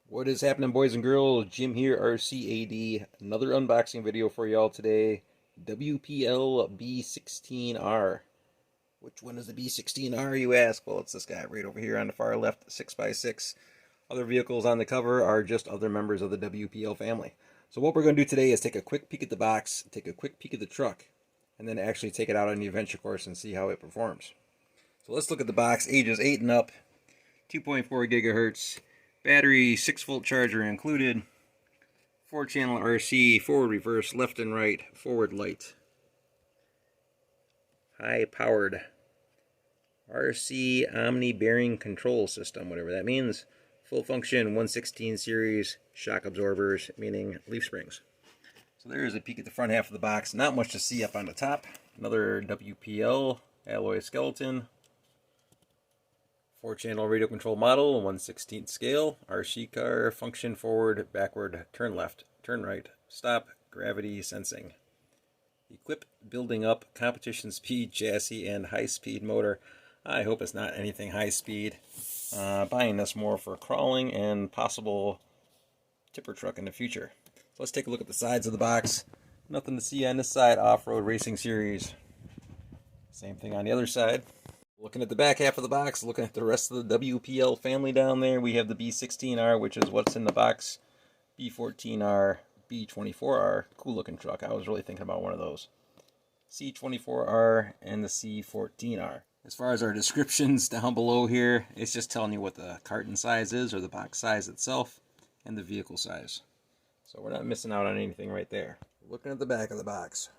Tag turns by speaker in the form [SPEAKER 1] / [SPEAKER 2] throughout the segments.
[SPEAKER 1] What is happening, boys and girls? Jim here, RCAD. Another unboxing video for y'all today. WPL B-16R. Which one is the B-16R, you ask? Well, it's this guy right over here on the far left, 6x6. Other vehicles on the cover are just other members of the WPL family. So what we're going to do today is take a quick peek at the box, take a quick peek at the truck, and then actually take it out on the adventure course and see how it performs. So let's look at the box. Ages 8 and up, 2.4 gigahertz. Battery, 6-volt charger included, 4-channel RC, forward, reverse, left and right, forward light. High-powered RC Omni bearing control system, whatever that means. Full function 116 series shock absorbers, meaning leaf springs. So there's a peek at the front half of the box. Not much to see up on the top. Another WPL alloy skeleton. 4-channel radio control model, 1/16 scale, RC car, function forward, backward, turn left, turn right, stop, gravity sensing. Equip building up, competition speed chassis, and high-speed motor. I hope it's not anything high-speed. Buying this more for crawling and possible tipper truck in the future. So let's take a look at the sides of the box. Nothing to see on this side, off-road racing series. Same thing on the other side. Looking at the back half of the box, looking at the rest of the WPL family down there, we have the B-16R, which is what's in the box. B-14R, B-24R, cool looking truck. I was really thinking about one of those. C-24R and the C-14R. As far as our descriptions down below here, it's just telling you what the carton size is, or the box size itself, and the vehicle size. So we're not missing out on anything right there. Looking at the back of the box.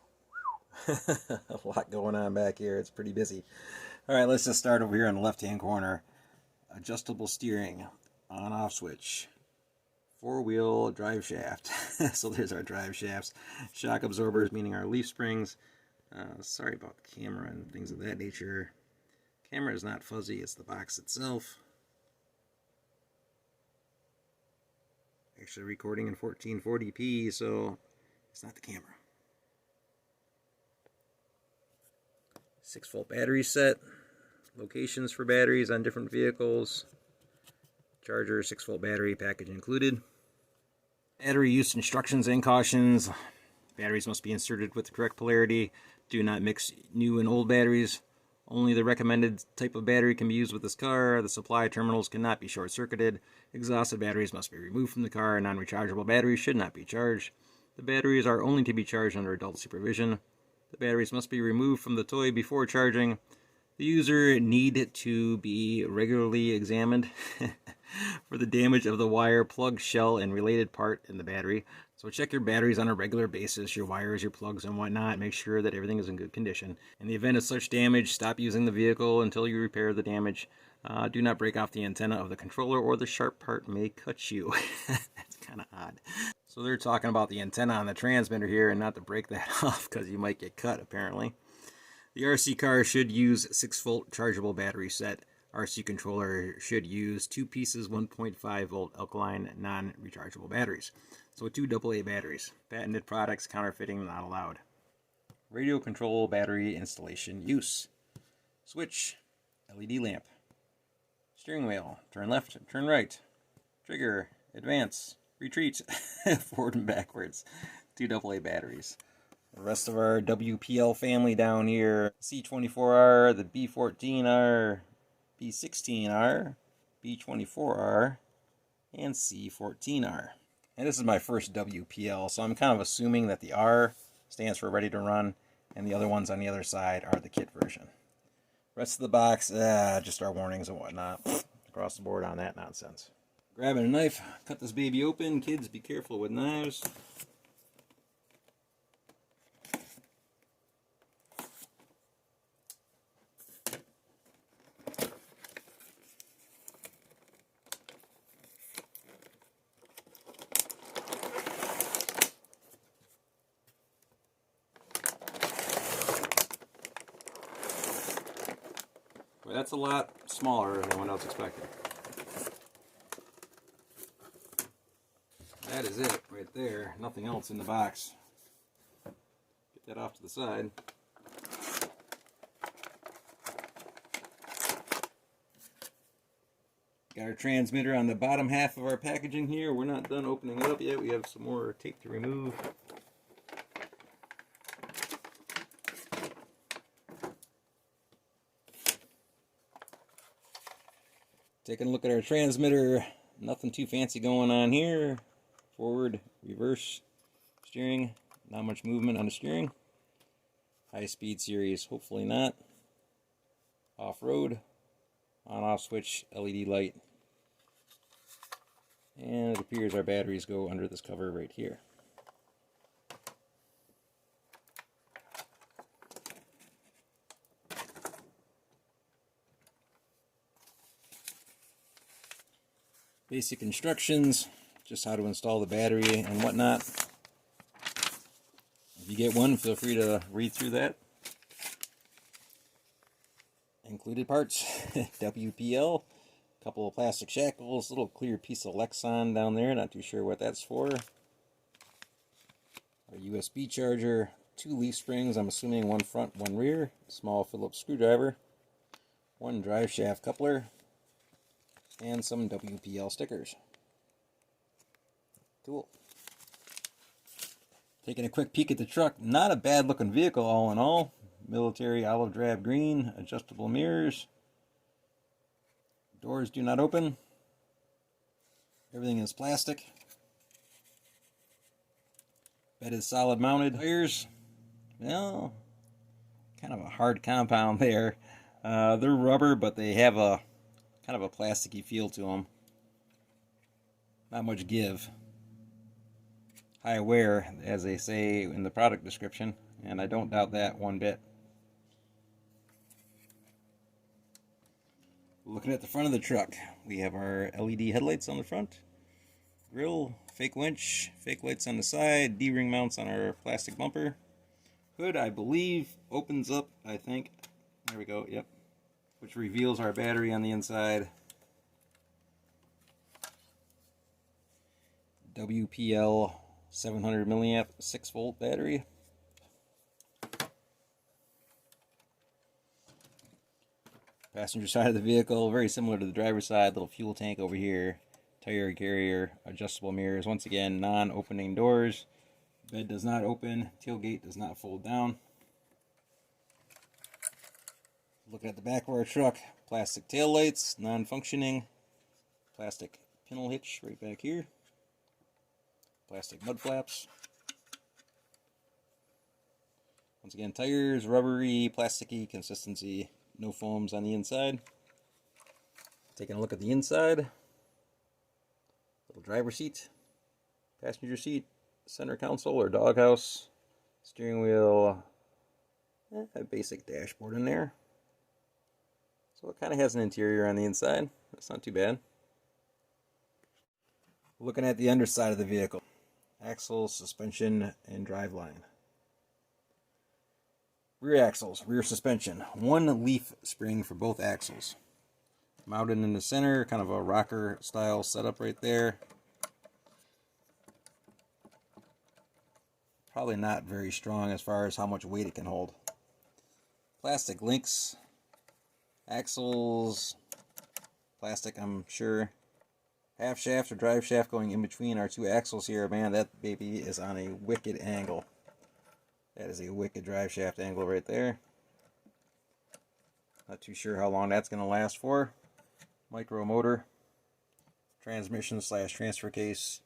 [SPEAKER 1] A lot going on back here. It's pretty busy. Alright, let's just start over here on the left-hand corner. Adjustable steering, on-off switch, 4-wheel drive shaft. So there's our drive shafts. Shock absorbers, meaning our leaf springs. Sorry about the camera and things of that nature. Camera is not fuzzy, it's the box itself. Actually recording in 1440p, so it's not the camera. 6-volt battery set, locations for batteries on different vehicles, charger, 6-volt battery package included. Battery use instructions and cautions. Batteries must be inserted with the correct polarity. Do not mix new and old batteries. Only the recommended type of battery can be used with this car. The supply terminals cannot be short-circuited. Exhausted batteries must be removed from the car. Non-rechargeable batteries should not be charged. The batteries are only to be charged under adult supervision. The batteries must be removed from the toy before charging. The user need to be regularly examined for the damage of the wire, plug, shell, and related part in the battery. So check your batteries on a regular basis, your wires, your plugs, and whatnot. Make sure that everything is in good condition. In the event of such damage, stop using the vehicle until you repair the damage. Do not break off the antenna of the controller or the sharp part may cut you. That's kind of odd. So they're talking about the antenna on the transmitter here and not to break that off because you might get cut apparently. The RC car should use 6-volt chargeable battery set. RC controller should use 2 pieces 1.5-volt alkaline non-rechargeable batteries. So 2 AA batteries. Patented products, counterfeiting not allowed. Radio control battery installation use. Switch, LED lamp. Steering wheel, turn left, turn right. Trigger, advance, retreat, forward and backwards. 2 AA batteries. The rest of our WPL family down here. C-24R, the B-14R, B-16R, B-24R, and C-14R. And this is my first WPL, so I'm kind of assuming that the R stands for ready to run, and the other ones on the other side are the kit version. Rest of the box, just our warnings and whatnot. Across the board on that nonsense. Grabbing a knife, cut this baby open. Kids, be careful with knives. Well, that's a lot smaller than what I was expecting. That is it right there. Nothing else in the box. Get that off to the side. Got our transmitter on the bottom half of our packaging here. We're not done opening it up yet. We have some more tape to remove. Taking a look at our transmitter. Nothing too fancy going on here. Forward, reverse steering. Not much movement on the steering. High speed series, hopefully not. Off-road. On-off switch, LED light. And it appears our batteries go under this cover right here. Basic instructions, just how to install the battery and whatnot. If you get one, feel free to read through that. Included parts, WPL, a couple of plastic shackles, little clear piece of Lexan down there, not too sure what that's for. A USB charger, 2 leaf springs, I'm assuming one front, one rear, small Phillips screwdriver, 1 drive shaft coupler, and some WPL stickers. Cool. Taking a quick peek at the truck, not a bad looking vehicle all in all. Military olive drab green, adjustable mirrors. Doors do not open. Everything is plastic. Bed is solid mounted. Tires, well, kind of a hard compound there. They're rubber, but they have a kind of a plasticky feel to them. Not much give. High wear, as they say in the product description, and I don't doubt that one bit. Looking at the front of the truck, we have our LED headlights on the front, grille, fake winch, fake lights on the side, D-ring mounts on our plastic bumper. Hood, I believe, opens up, I think. There we go, yep. Which reveals our battery on the inside. WPL 700 milliamp 6-volt battery. Passenger side of the vehicle, very similar to the driver's side. Little fuel tank over here. Tire carrier, adjustable mirrors. Once again, non-opening doors. Bed does not open. Tailgate does not fold down. Looking at the back of our truck, plastic tail lights, non-functioning. Plastic pintle hitch right back here. Plastic mud flaps. Once again, tires, rubbery, plasticky consistency. No foams on the inside. Taking a look at the inside. Little driver seat, passenger seat, center console or doghouse, steering wheel, a basic dashboard in there. So it kind of has an interior on the inside. That's not too bad. Looking at the underside of the vehicle. Axles, suspension, and driveline. Rear axles, rear suspension. 1 leaf spring for both axles. Mounted in the center, kind of a rocker style setup right there. Probably not very strong as far as how much weight it can hold. Plastic links. Axles. Plastic, I'm sure. Half shaft or drive shaft going in between our 2 axles here. Man, that baby is on a wicked angle. That is a wicked drive shaft angle right there. Not too sure how long that's going to last for. Micro motor. Transmission / transfer case.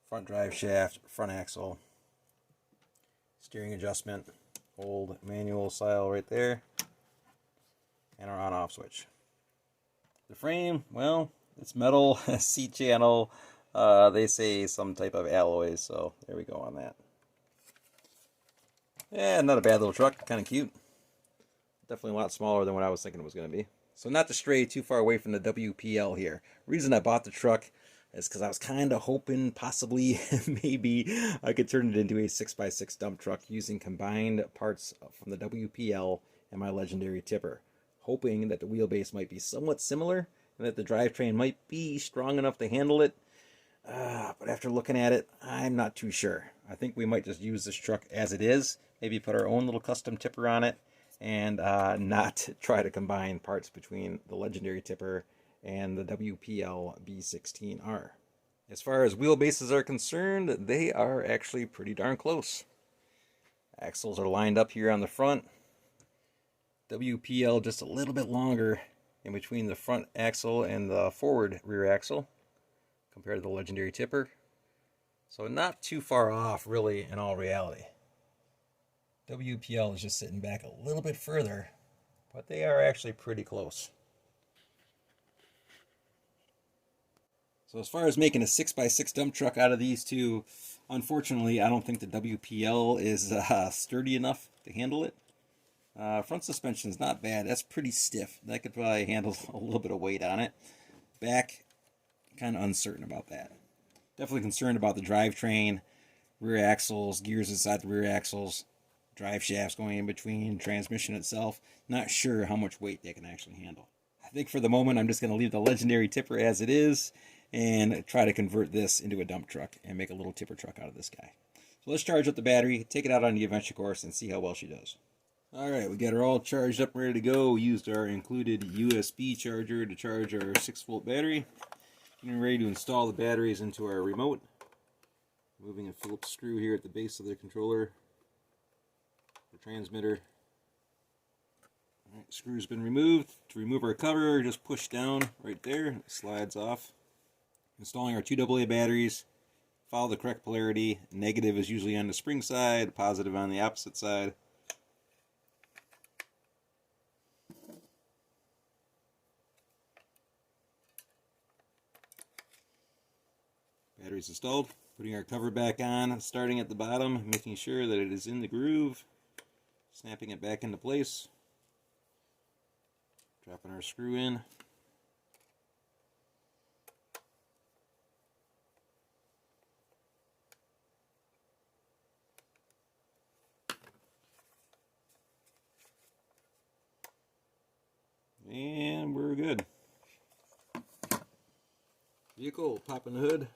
[SPEAKER 1] Front drive shaft. Front axle. Steering adjustment. Old manual style right there. And our on-off switch. The frame, well, it's metal. C-channel. They say some type of alloy, so there we go on that. Yeah, not a bad little truck. Kind of cute. Definitely a lot smaller than what I was thinking it was going to be. So not to stray too far away from the WPL here. Reason I bought the truck is because I was kind of hoping possibly maybe I could turn it into a 6x6 dump truck using combined parts from the WPL and my legendary tipper. Hoping that the wheelbase might be somewhat similar and that the drivetrain might be strong enough to handle it. But after looking at it, I'm not too sure. I think we might just use this truck as it is. Maybe put our own little custom tipper on it and not try to combine parts between the legendary tipper and the WPL B-16R. As far as wheelbases are concerned, they are actually pretty darn close. Axles are lined up here on the front. WPL just a little bit longer in between the front axle and the forward rear axle compared to the legendary tipper. So not too far off, really, in all reality. WPL is just sitting back a little bit further, but they are actually pretty close. So as far as making a 6x6 dump truck out of these two, unfortunately, I don't think the WPL is sturdy enough to handle it. Front suspension is not bad. That's pretty stiff. That could probably handle a little bit of weight on it. Back, kind of uncertain about that. Definitely concerned about the drivetrain, rear axles, gears inside the rear axles, drive shafts going in between, transmission itself. Not sure how much weight they can actually handle. I think for the moment I'm just going to leave the legendary tipper as it is and try to convert this into a dump truck and make a little tipper truck out of this guy. So let's charge up the battery, take it out on the adventure course, and see how well she does. Alright, we got her all charged up and ready to go. We used our included USB charger to charge our 6-volt battery. Getting ready to install the batteries into our remote. Moving a Phillips screw here at the base of the controller. The transmitter. Alright, screw's been removed. To remove our cover, just push down right there. It slides off. Installing our 2 AA batteries. Follow the correct polarity. Negative is usually on the spring side, positive on the opposite side. Batteries installed. Putting our cover back on, starting at the bottom, making sure that it is in the groove. Snapping it back into place. Dropping our screw in. And we're good. Vehicle, popping the hood.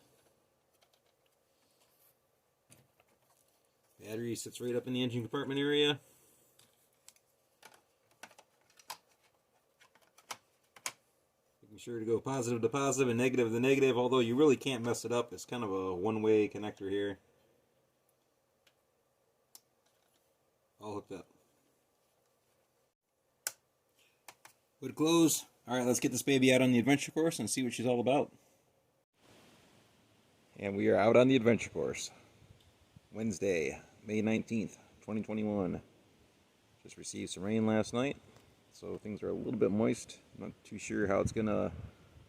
[SPEAKER 1] Battery sits right up in the engine compartment area. Making sure to go positive to positive and negative to negative, although you really can't mess it up. It's kind of a one-way connector here. All hooked up. Hood close. Alright, let's get this baby out on the adventure course and see what she's all about. And we are out on the adventure course. Wednesday, May 19th, 2021. Just received some rain last night, so things are a little bit moist. Not too sure how it's going to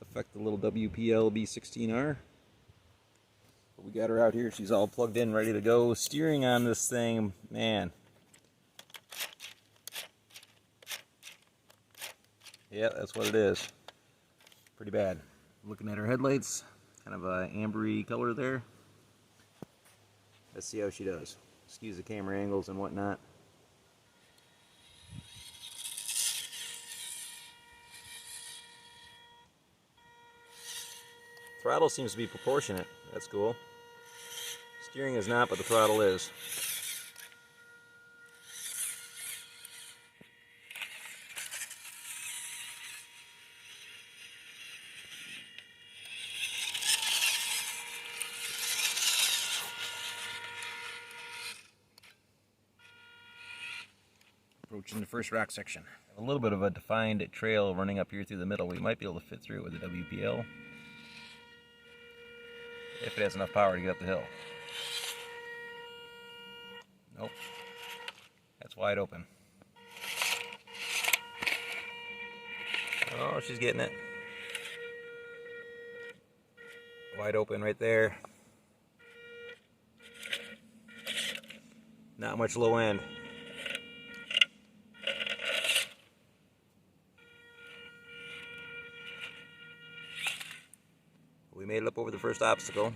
[SPEAKER 1] affect the little WPL B-16R. But we got her out here. She's all plugged in, ready to go. Steering on this thing, man. Yeah, that's what it is. Pretty bad. Looking at her headlights, kind of a ambery color there. Let's see how she does. Excuse the camera angles and whatnot. Throttle seems to be proportionate. That's cool. Steering is not, but the throttle is. Approaching the first rock section. A little bit of a defined trail running up here through the middle. We might be able to fit through it with the WPL. If it has enough power to get up the hill. Nope. That's wide open. Oh, she's getting it. Wide open right there. Not much low end. We made it up over the first obstacle.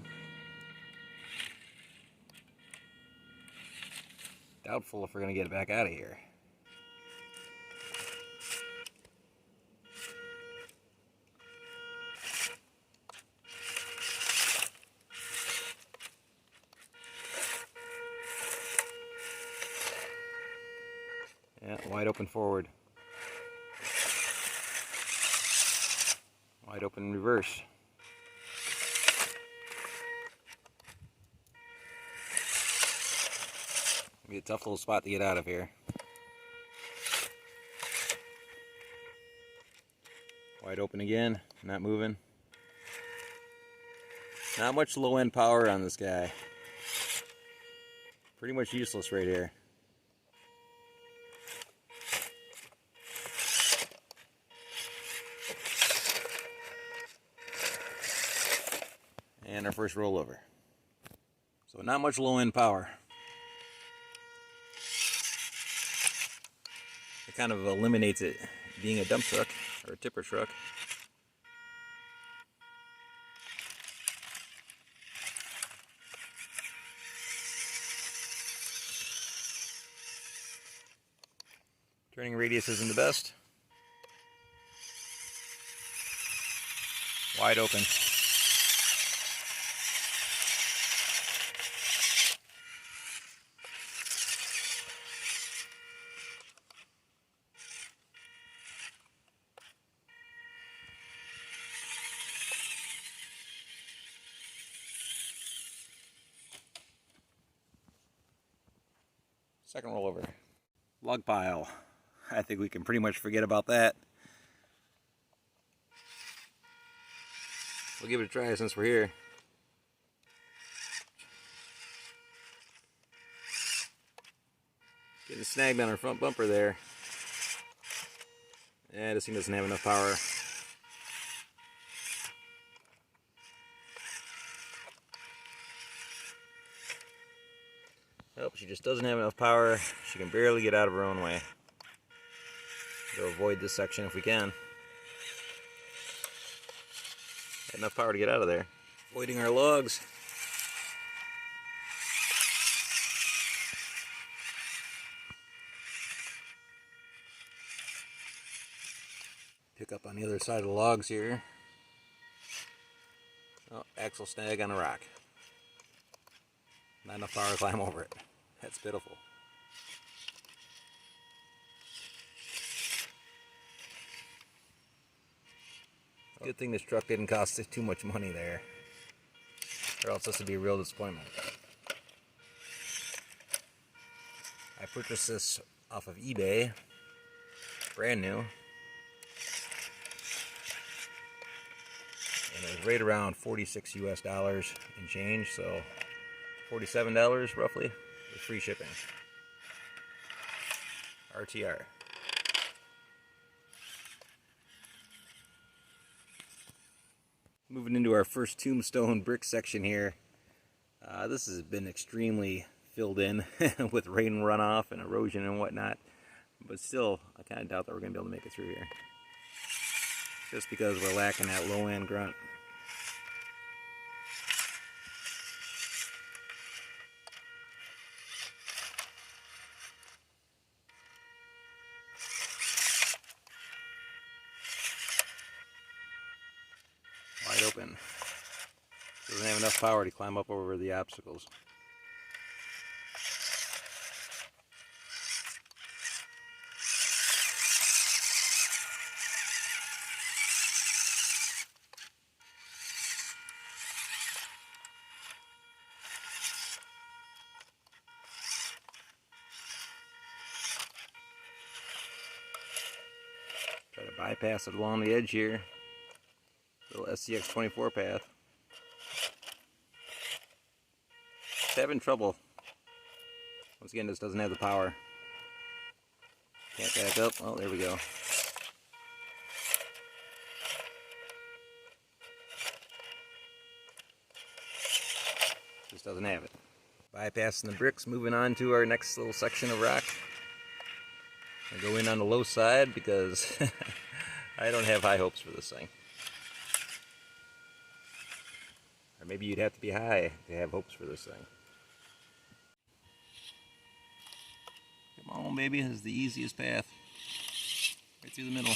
[SPEAKER 1] Doubtful if we're going to get it back out of here. Yeah, wide open forward. Wide Wide open in reverse. Be a tough little spot to get out of here. Wide open again, not moving. Not much low end power on this guy. Pretty much useless right here. And our first rollover. So not much low end power. It kind of eliminates it being a dump truck or a tipper truck. Turning radius isn't the best. Wide open. Second rollover. Log pile. I think we can pretty much forget about that. We'll give it a try since we're here. Getting snagged on our front bumper there. Yeah, this thing doesn't have enough power. Nope, she just doesn't have enough power. She can barely get out of her own way. We'll avoid this section if we can. Got enough power to get out of there. Avoiding our logs. Pick up on the other side of the logs here. Oh, axle snag on a rock. Not enough power to climb over it. That's pitiful. Good thing this truck didn't cost too much money there, or else this would be a real disappointment. I purchased this off of eBay, brand new, and it was right around 46 US dollars and change, so $47 roughly with free shipping. RTR. Moving into our first tombstone brick section here. This has been extremely filled in with rain runoff and erosion and whatnot, but still I kind of doubt that we're going to be able to make it through here, just because we're lacking that low end grunt. Wide open. Doesn't have enough power to climb up over the obstacles. Try to bypass it along the edge here. Little SCX 24 path. It's having trouble. Once again, this doesn't have the power. Can't back up. Oh, there we go. Just doesn't have it. Bypassing the bricks, moving on to our next little section of rock. I go in on the low side because I don't have high hopes for this thing. Or maybe you'd have to be high to have hopes for this thing. Come on, baby, this is the easiest path. Right through the middle.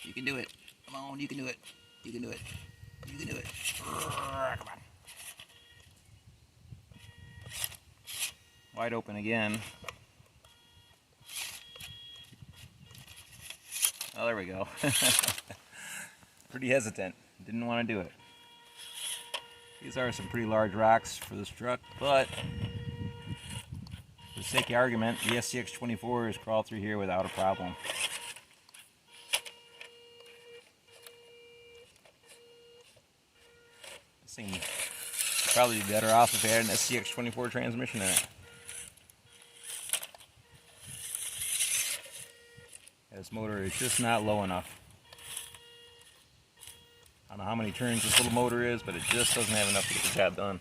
[SPEAKER 1] You can do it. Come on, you can do it. You can do it. You can do it. Come on. Wide open again. Oh, there we go. pretty hesitant. Didn't want to do it. These are some pretty large rocks for this truck, but for the sake of argument, the SCX-24 has crawled through here without a problem. This thing would probably be better off if it had an SCX-24 transmission in it. This motor is just not low enough. I don't know how many turns this little motor is, but it just doesn't have enough to get the job done.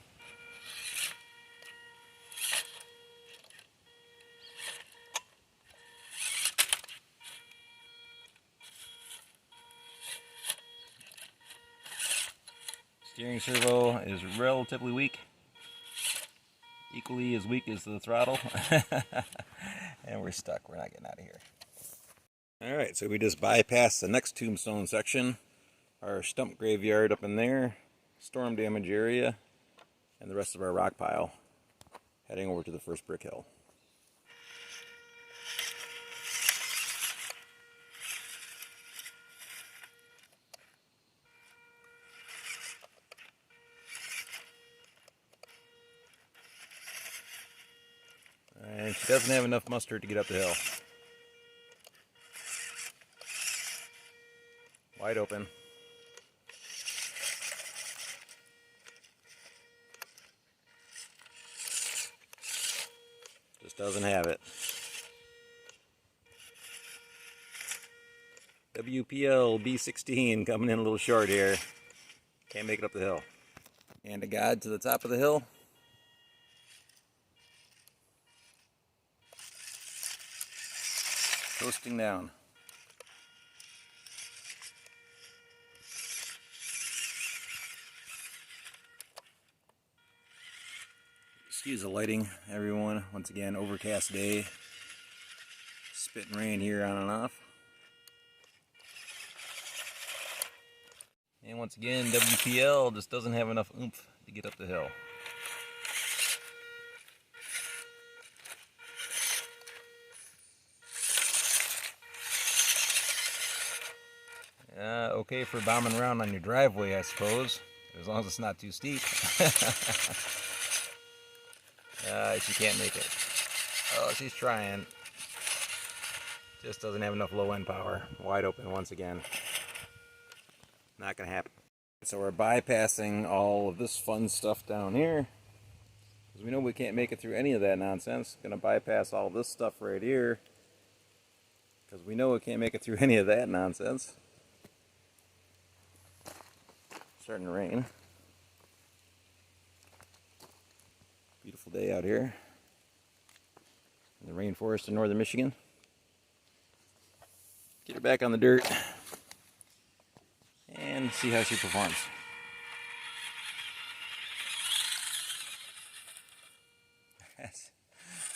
[SPEAKER 1] Steering servo is relatively weak. Equally as weak as the throttle. And we're stuck. We're not getting out of here. Alright, so we just bypassed the next tombstone section. Our stump graveyard up in there. Storm damage area. And the rest of our rock pile. Heading over to the first brick hill. And she doesn't have enough mustard to get up the hill. Wide open. Just doesn't have it. WPL B-16 coming in a little short here. Can't make it up the hill. And a guide to the top of the hill. Coasting down. Excuse the lighting, everyone. Once again, overcast day. Spitting rain here on and off. And once again, WPL just doesn't have enough oomph to get up the hill. Okay for bombing around on your driveway, I suppose, as long as it's not too steep. She can't make it. Oh, she's trying. Just doesn't have enough low end power. Wide open once again. Not gonna happen. So we're bypassing all of this fun stuff down here, because we know we can't make it through any of that nonsense. Gonna bypass all this stuff right here, because we know we can't make it through any of that nonsense. Starting to rain. Beautiful day out here in the rainforest in northern Michigan. Get her back on the dirt and see how she performs.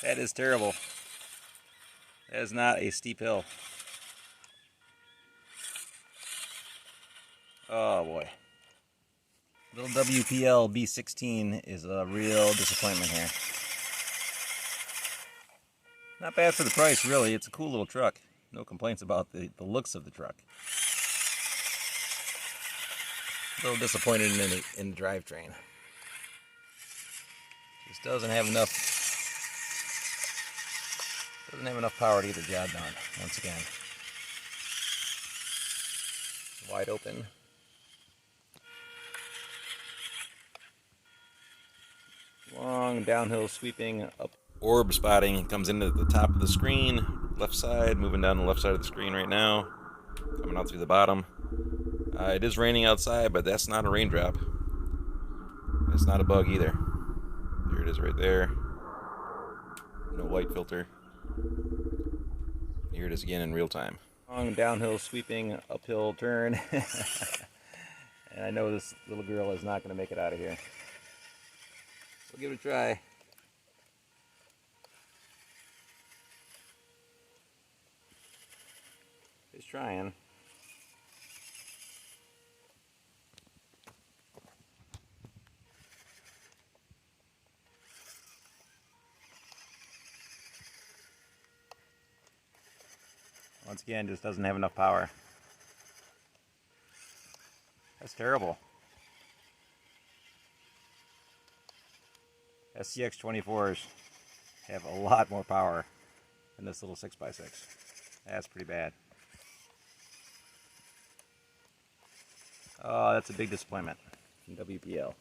[SPEAKER 1] That is terrible. That is not a steep hill. Oh boy. Little WPL B-16 is a real disappointment here. Not bad for the price, really. It's a cool little truck. No complaints about the looks of the truck. A little disappointed in the drivetrain. Just doesn't have enough power to get the job done. Once again, wide open. Long downhill sweeping up. Orb spotting comes into the top of the screen, left side, moving down the left side of the screen right now, coming out through the bottom. It is raining outside, but that's not a raindrop. It's not a bug either. There it is right there. No light filter. Here it is again in real time. Long downhill sweeping uphill turn. And I know this little girl is not going to make it out of here. We'll give it a try. He's trying. Once again, just doesn't have enough power. Terrible. SCX-24s have a lot more power than this little 6x6. That's pretty bad. Oh, that's a big disappointment from WPL.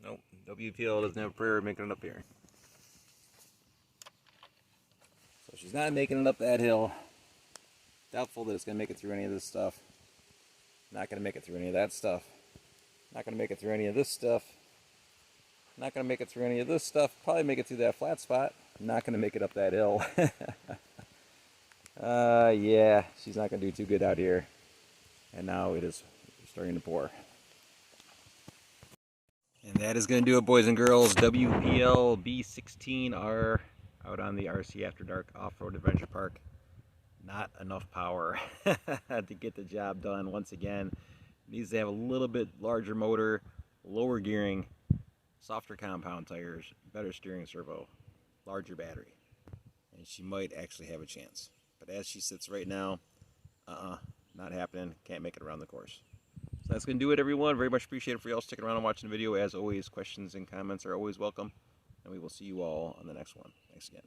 [SPEAKER 1] Nope, WPL doesn't have a prayer of making it up here. So she's not making it up that hill. Doubtful that it's going to make it through any of this stuff. Not going to make it through any of that stuff. Not going to make it through any of this stuff. Not going to make it through any of this stuff. Probably make it through that flat spot. Not going to make it up that hill. Yeah, she's not going to do too good out here. And now it is starting to pour. And that is going to do it, boys and girls. WPL B-16R out on the RC After Dark Off-Road Adventure Park. Not enough power to get the job done. Once again, needs to have a little bit larger motor, lower gearing, softer compound tires, better steering servo, larger battery, and she might actually have a chance. But as she sits right now, not happening. Can't make it around the course. So that's going to do it, everyone. Very much appreciate it for y'all sticking around and watching the video. As always, questions and comments are always welcome, and we will see you all on the next one. Thanks again.